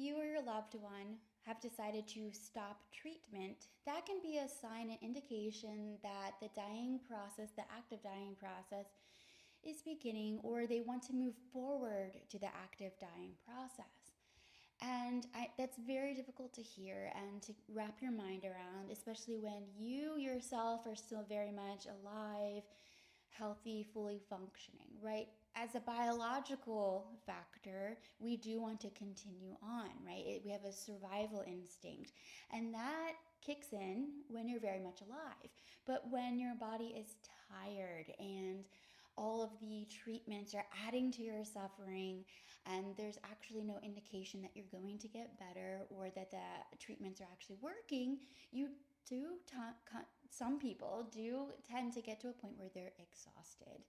you or your loved one have decided to stop treatment, that can be a sign and indication that the dying process, the active dying process, is beginning, or they want to move forward to the active dying process. And that's very difficult to hear and to wrap your mind around, especially when you yourself are still very much alive, healthy, fully functioning, right? As a biological factor, we do want to continue on, right? We have a survival instinct, and that kicks in when you're very much alive. But when your body is tired and all of the treatments are adding to your suffering, and there's actually no indication that you're going to get better or that the treatments are actually working, you do some people do tend to get to a point where they're exhausted,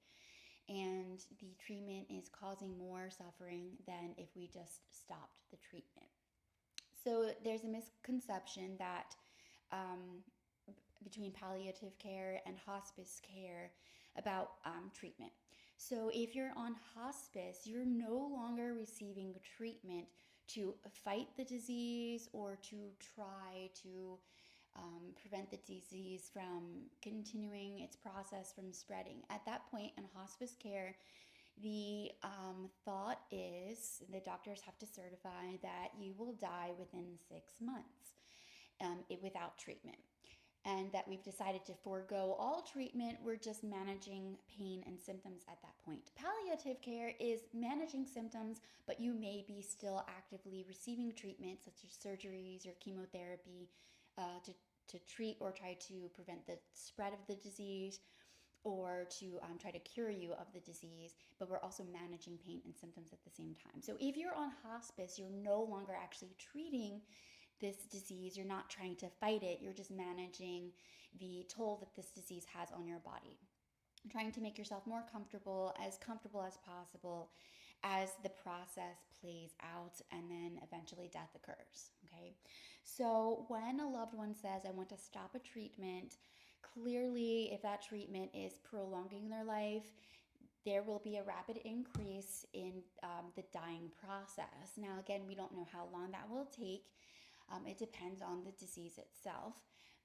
and the treatment is causing more suffering than if we just stopped the treatment. So there's a misconception that um, between palliative care and hospice care about treatment. So if you're on hospice, you're no longer receiving treatment to fight the disease or to try to prevent the disease from continuing its process from spreading. At that point in hospice care, the thought is the doctors have to certify that you will die within 6 months without treatment, and that we've decided to forego all treatment. We're just managing pain and symptoms at that point. Palliative care is managing symptoms, but you may be still actively receiving treatment such as surgeries or chemotherapy to treat or try to prevent the spread of the disease, or to try to cure you of the disease, but we're also managing pain and symptoms at the same time. So if you're on hospice, you're no longer actually treating this disease. You're not trying to fight it. You're just managing the toll that this disease has on your body. Trying to make yourself more comfortable as possible as the process plays out, and then eventually death occurs. Okay, so when a loved one says, I want to stop a treatment, clearly if that treatment is prolonging their life, there will be a rapid increase in the dying process. Now, again, we don't know how long that will take. It depends on the disease itself.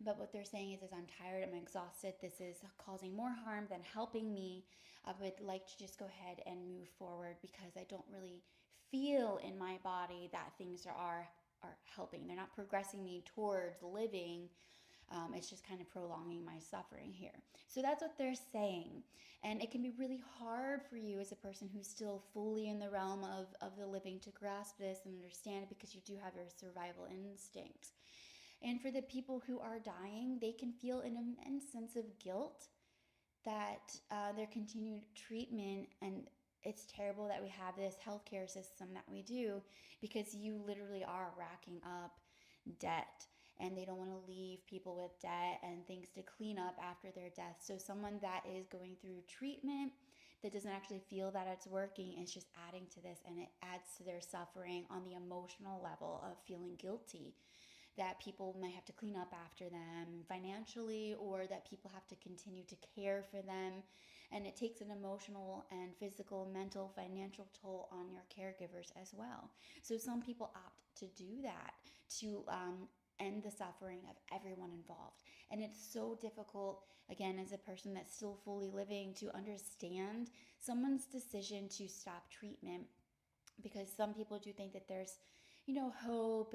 But what they're saying is I'm tired, I'm exhausted, this is causing more harm than helping me. I would like to just go ahead and move forward because I don't really feel in my body that things are helping. They're not progressing me towards living. It's just kind of prolonging my suffering here. So that's what they're saying. And it can be really hard for you as a person who's still fully in the realm of the living to grasp this and understand it, because you do have your survival instincts. And for the people who are dying, they can feel an immense sense of guilt that their continued treatment, and it's terrible that we have this healthcare system that we do, because you literally are racking up debt, and they don't want to leave people with debt and things to clean up after their death. So someone that is going through treatment that doesn't actually feel that it's working is just adding to this, and it adds to their suffering on the emotional level of feeling guilty that people might have to clean up after them financially, or that people have to continue to care for them. And it takes an emotional and physical, mental, financial toll on your caregivers as well. So some people opt to do that to end the suffering of everyone involved. And it's so difficult, again, as a person that's still fully living, to understand someone's decision to stop treatment, because some people do think that there's hope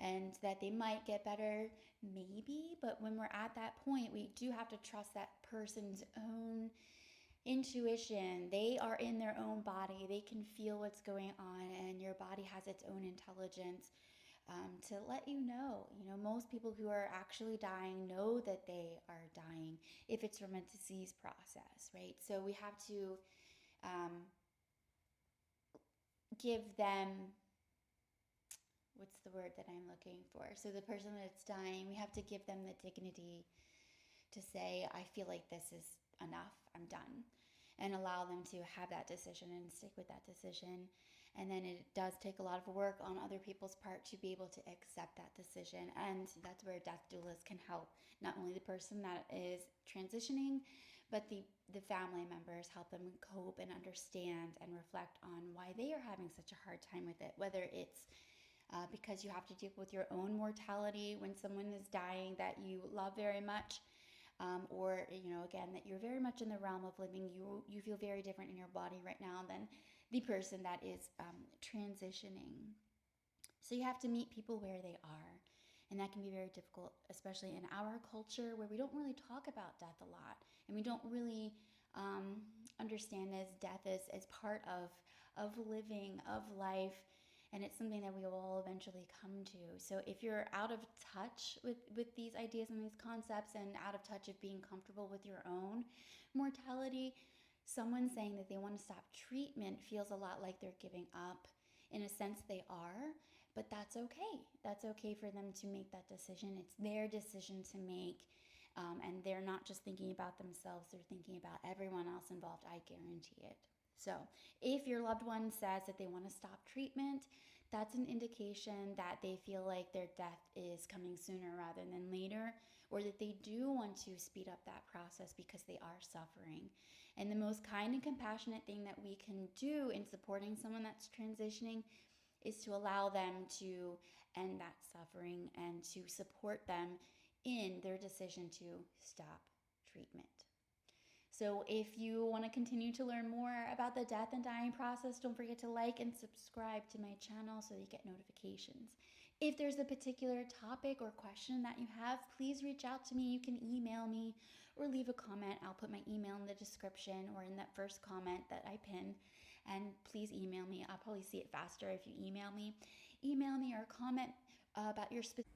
and that they might get better, maybe. But when we're at that point, we do have to trust that person's own intuition. They are in their own body. They can feel what's going on, and your body has its own intelligence to let you know. Most people who are actually dying know that they are dying if it's from a disease process, right? So we have to give them, what's the word that I'm looking for? So the person that's dying, we have to give them the dignity to say, I feel like this is enough, I'm done, and allow them to have that decision and stick with that decision. And then it does take a lot of work on other people's part to be able to accept that decision. And that's where death doulas can help. Not only the person that is transitioning, but the family members, help them cope and understand and reflect on why they are having such a hard time with it. Whether it's because you have to deal with your own mortality when someone is dying that you love very much. Or, again, that you're very much in the realm of living. You feel very different in your body right now than the person that is transitioning. So you have to meet people where they are. And that can be very difficult, especially in our culture where we don't really talk about death a lot. And we don't really understand as death as part of living, of life. And it's something that we will all eventually come to. So if you're out of touch with these ideas and these concepts, and out of touch of being comfortable with your own mortality, someone saying that they want to stop treatment feels a lot like they're giving up. In a sense, they are, but that's okay. That's okay for them to make that decision. It's their decision to make. And they're not just thinking about themselves, they're thinking about everyone else involved. I guarantee it. So if your loved one says that they want to stop treatment, that's an indication that they feel like their death is coming sooner rather than later, or that they do want to speed up that process because they are suffering. And the most kind and compassionate thing that we can do in supporting someone that's transitioning is to allow them to end that suffering and to support them in their decision to stop treatment. So if you want to continue to learn more about the death and dying process, don't forget to like and subscribe to my channel so that you get notifications. If there's a particular topic or question that you have, please reach out to me. You can email me or leave a comment. I'll put my email in the description or in that first comment that I pin. And please email me. I'll probably see it faster if you email me. Email me or comment about your specific...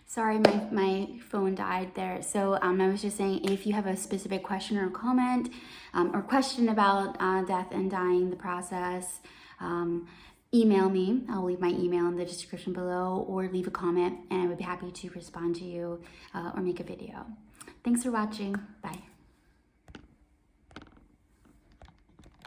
Sorry, my phone died there. So I was just saying, if you have a specific question or comment or question about death and dying, the process, email me. I'll leave my email in the description below, or leave a comment and I would be happy to respond to you or make a video. Thanks for watching. Bye.